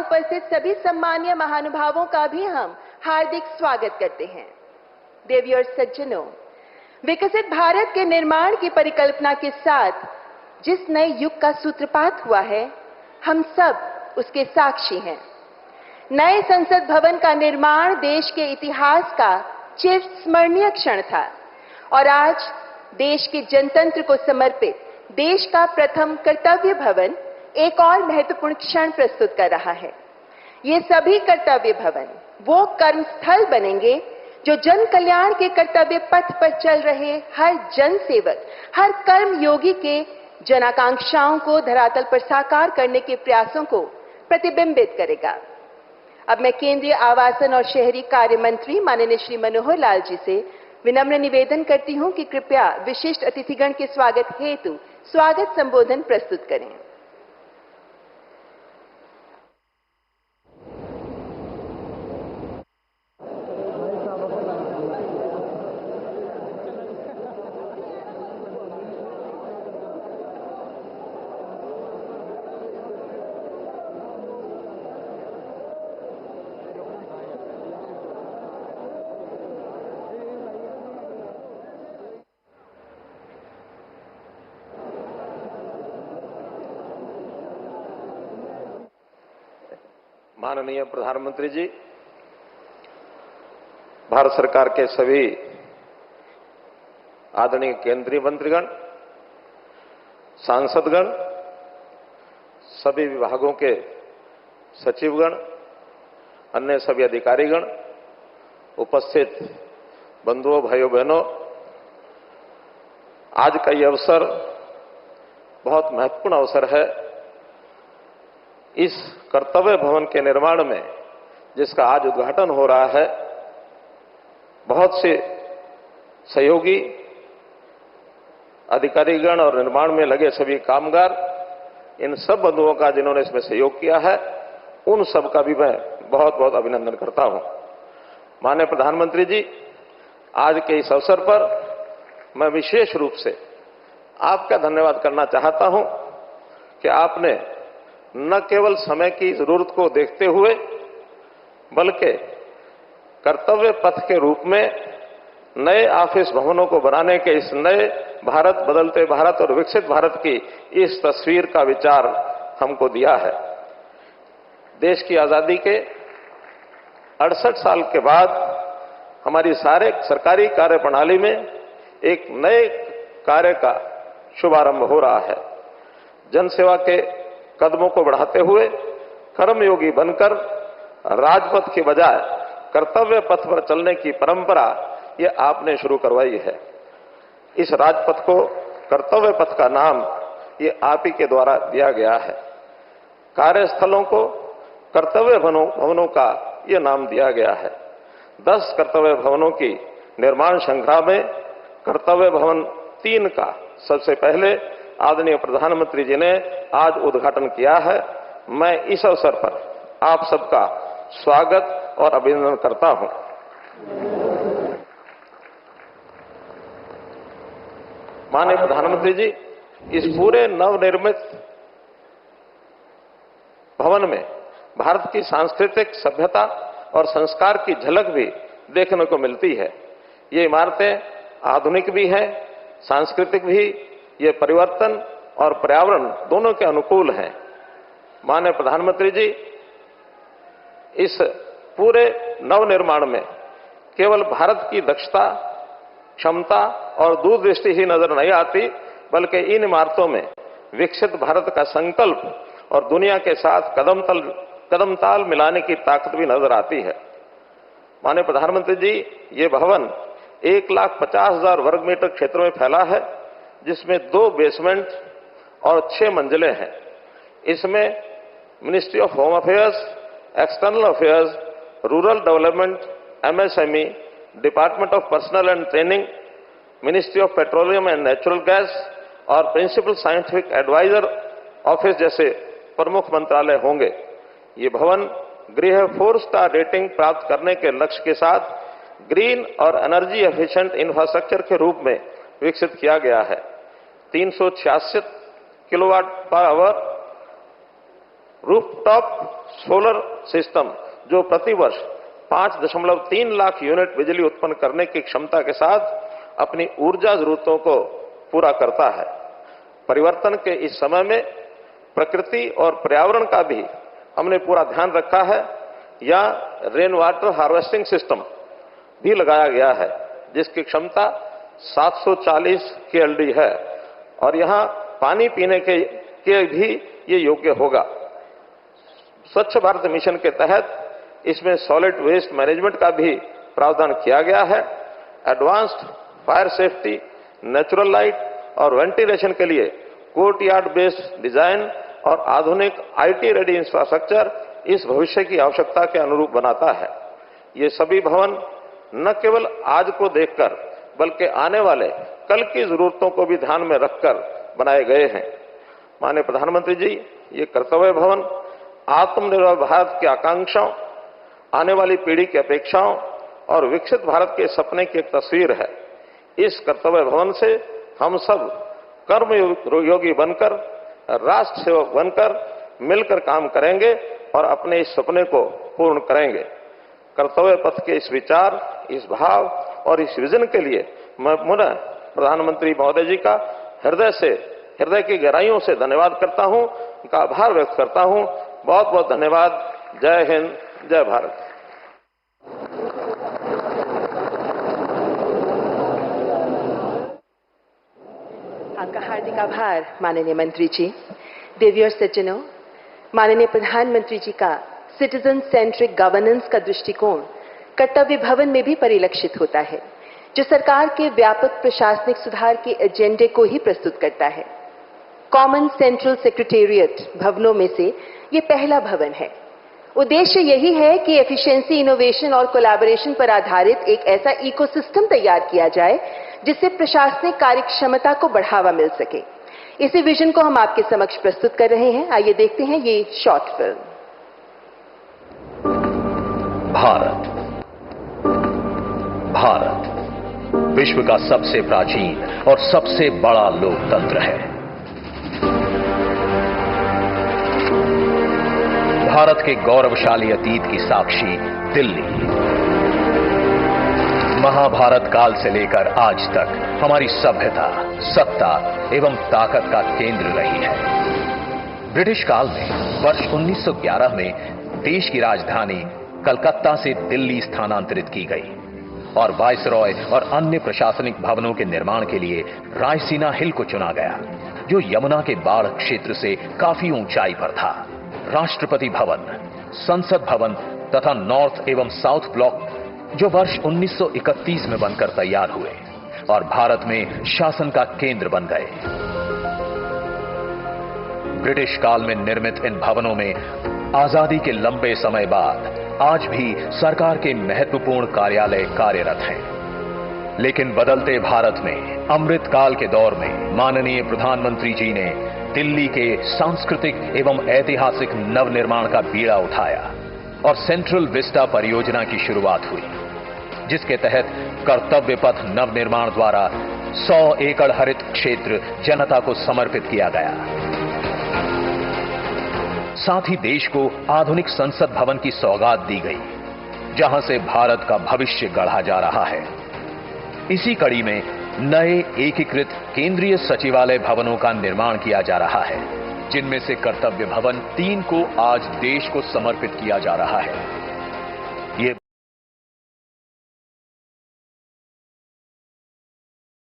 उपस्थित सभी सम्मानीय महानुभावों का भी हम हार्दिक स्वागत करते हैं। देवियों और सज्जनों, विकसित भारत के निर्माण की परिकल्पना के साथ जिस नए युग का सूत्रपात हुआ है, हम सब उसके साक्षी हैं। नए संसद भवन का निर्माण देश के इतिहास का चिरस्मरणीय क्षण था और आज देश के जनतंत्र को समर्पित देश का प्रथम कर्तव्य भवन एक और महत्वपूर्ण क्षण प्रस्तुत कर रहा है। ये सभी कर्तव्य भवन वो कर्मस्थल बनेंगे जो जन कल्याण के कर्तव्य पथ पर चल रहे हर जन सेवक, हर कर्म योगी के जनाकांक्षाओं को धरातल पर साकार करने के प्रयासों को प्रतिबिंबित करेगा। अब मैं केंद्रीय आवासन और शहरी कार्य मंत्री माननीय श्री मनोहर लाल जी से विनम्र निवेदन करती हूं कि कृपया विशिष्ट अतिथिगण के स्वागत हेतु स्वागत संबोधन प्रस्तुत करें। माननीय प्रधानमंत्री जी, भारत सरकार के सभी आदरणीय केंद्रीय मंत्रीगण, सांसदगण, सभी विभागों के सचिवगण, अन्य सभी अधिकारीगण, उपस्थित बंधुओं, भाइयों बहनों, आज का ये अवसर बहुत महत्वपूर्ण अवसर है। इस कर्तव्य भवन के निर्माण में जिसका आज उद्घाटन हो रहा है, बहुत से सहयोगी अधिकारीगण और निर्माण में लगे सभी कामगार, इन सब बंधुओं का जिन्होंने इसमें सहयोग किया है, उन सब का भी मैं बहुत बहुत अभिनंदन करता हूं। माननीय प्रधानमंत्री जी, आज के इस अवसर पर मैं विशेष रूप से आपका धन्यवाद करना चाहता हूं कि आपने न केवल समय की जरूरत को देखते हुए बल्कि कर्तव्य पथ के रूप में नए ऑफिस भवनों को बनाने के इस नए भारत, बदलते भारत और विकसित भारत की इस तस्वीर का विचार हमको दिया है। देश की आजादी के 68 साल के बाद हमारी सारे सरकारी कार्य प्रणाली में एक नए कार्य का शुभारंभ हो रहा है। जनसेवा के कदमों को बढ़ाते हुए कर्मयोगी बनकर राजपथ के बजाय कर्तव्य पथ पर चलने की परंपरा ये आपने शुरू करवाई है। इस राजपथ को कर्तव्य पथ का नाम ये आप ही के द्वारा दिया गया है। कार्यस्थलों को कर्तव्य भवनों का ये नाम दिया गया है। 10 कर्तव्य भवनों की निर्माण श्रृंखला में कर्तव्य भवन 3 का सबसे पहले आदरणीय प्रधानमंत्री जी ने आज उद्घाटन किया है। मैं इस अवसर पर आप सबका स्वागत और अभिनंदन करता हूं। माननीय प्रधानमंत्री जी, इस पूरे नवनिर्मित भवन में भारत की सांस्कृतिक सभ्यता और संस्कार की झलक भी देखने को मिलती है। ये इमारतें आधुनिक भी हैं, सांस्कृतिक भी, ये परिवर्तन और पर्यावरण दोनों के अनुकूल हैं। माननीय प्रधानमंत्री जी, इस पूरे नवनिर्माण में केवल भारत की दक्षता, क्षमता और दूरदृष्टि ही नजर नहीं आती, बल्कि इन इमारतों में विकसित भारत का संकल्प और दुनिया के साथ कदम ताल मिलाने की ताकत भी नजर आती है। माननीय प्रधानमंत्री जी, ये भवन 1,50,000 वर्ग मीटर क्षेत्र में फैला है, जिसमें 2 बेसमेंट और 6 मंजिलें हैं। इसमें ministry of home affairs, external affairs, rural development, MSME, department of personal and training, ministry of petroleum and natural gas और प्रिंसिपल साइंटिफिक एडवाइजर ऑफिस जैसे प्रमुख मंत्रालय होंगे। ये भवन गृह 4 स्टार रेटिंग प्राप्त करने के लक्ष्य के साथ ग्रीन और एनर्जी एफिशिएंट इंफ्रास्ट्रक्चर के रूप में विकसित किया गया है। 366 kilowatt per hour rooftop solar system जो प्रतिवर्ष 5.3 लाख यूनिट बिजली उत्पन्न करने की क्षमता के साथ अपनी ऊर्जा जरूरतों को पूरा करता है। परिवर्तन के इस समय में प्रकृति और पर्यावरण का भी हमने पूरा ध्यान रखा है। या रेन वाटर हार्वेस्टिंग सिस्टम भी लगाया गया है जिसकी क्षमता 740 KLD है और यहां पानी पीने के भी ये योग्य होगा। स्वच्छ भारत मिशन के तहत इसमें सॉलिड वेस्ट मैनेजमेंट का भी प्रावधान किया गया है। Advanced fire safety, natural light और वेंटिलेशन के लिए कोर्टयार्ड बेस्ड डिजाइन और आधुनिक IT रेडी इंफ्रास्ट्रक्चर इस भविष्य की आवश्यकता के अनुरूप बनाता है। ये सभी भवन न केवल आज को देखकर बल्कि आने वाले कल की जरूरतों को भी ध्यान में रखकर बनाए गए हैं। माननीय प्रधानमंत्री जी, ये कर्तव्य भवन आत्मनिर्भर भारत की आकांक्षाओं, आने वाली पीढ़ी की अपेक्षाओं और विकसित भारत के सपने की एक तस्वीर है। इस कर्तव्य भवन से हम सब कर्मयोगी बनकर, राष्ट्र सेवक बनकर मिलकर काम करेंगे और अपने इस सपने को पूर्ण करेंगे। कर्तव्य पथ के इस विचार, इस भाव और इस विजन के लिए मैं पुनः प्रधानमंत्री महोदय जी का हृदय की गहराइयों से धन्यवाद करता हूं, उनका आभार व्यक्त करता हूं। बहुत बहुत धन्यवाद। जय हिंद, जय भारत। आपका हार्दिक आभार माननीय मंत्री जी। देवी और सज्जनों, माननीय प्रधानमंत्री जी का सिटीजन सेंट्रिक गवर्नेंस का दृष्टिकोण कर्तव्य भवन में भी परिलक्षित होता है, जो सरकार के व्यापक प्रशासनिक सुधार के एजेंडे को ही प्रस्तुत करता है। कॉमन सेंट्रल सेक्रेटेरिएट भवनों में से ये पहला भवन है। उद्देश्य यही है कि एफिशिएंसी, इनोवेशन और कोलैबोरेशन पर आधारित एक ऐसा इकोसिस्टम तैयार किया जाए जिससे प्रशासनिक कार्यक्षमता को बढ़ावा मिल सके। इसी विजन को हम आपके समक्ष प्रस्तुत कर रहे हैं। आइए देखते हैं ये शॉर्ट फिल्म। भारत विश्व का सबसे प्राचीन और सबसे बड़ा लोकतंत्र है। भारत के गौरवशाली अतीत की साक्षी दिल्ली महाभारत काल से लेकर आज तक हमारी सभ्यता, सत्ता एवं ताकत का केंद्र रही है। ब्रिटिश काल में वर्ष 1911 में देश की राजधानी कलकत्ता से दिल्ली स्थानांतरित की गई और वायसरॉय और अन्य प्रशासनिक भवनों के निर्माण के लिए रायसीना हिल को चुना गया, जो यमुना के बाढ़ क्षेत्र से काफी ऊंचाई पर था। राष्ट्रपति भवन, संसद भवन तथा नॉर्थ एवं साउथ ब्लॉक जो वर्ष 1931 में बनकर तैयार हुए और भारत में शासन का केंद्र बन गए। ब्रिटिश काल में निर्मित इन भवनों में आजादी के लंबे समय बाद आज भी सरकार के महत्वपूर्ण कार्यालय कार्यरत हैं। लेकिन बदलते भारत में अमृत काल के दौर में माननीय प्रधानमंत्री जी ने दिल्ली के सांस्कृतिक एवं ऐतिहासिक नवनिर्माण का बीड़ा उठाया और सेंट्रल विस्टा परियोजना की शुरुआत हुई, जिसके तहत कर्तव्य पथ नवनिर्माण द्वारा 100 एकड़ हरित क्षेत्र जनता को समर्पित किया गया। साथ ही देश को आधुनिक संसद भवन की सौगात दी गई, जहां से भारत का भविष्य गढ़ा जा रहा है। इसी कड़ी में नए एकीकृत केंद्रीय सचिवालय भवनों का निर्माण किया जा रहा है, जिनमें से कर्तव्य भवन 3 को आज देश को समर्पित किया जा रहा है।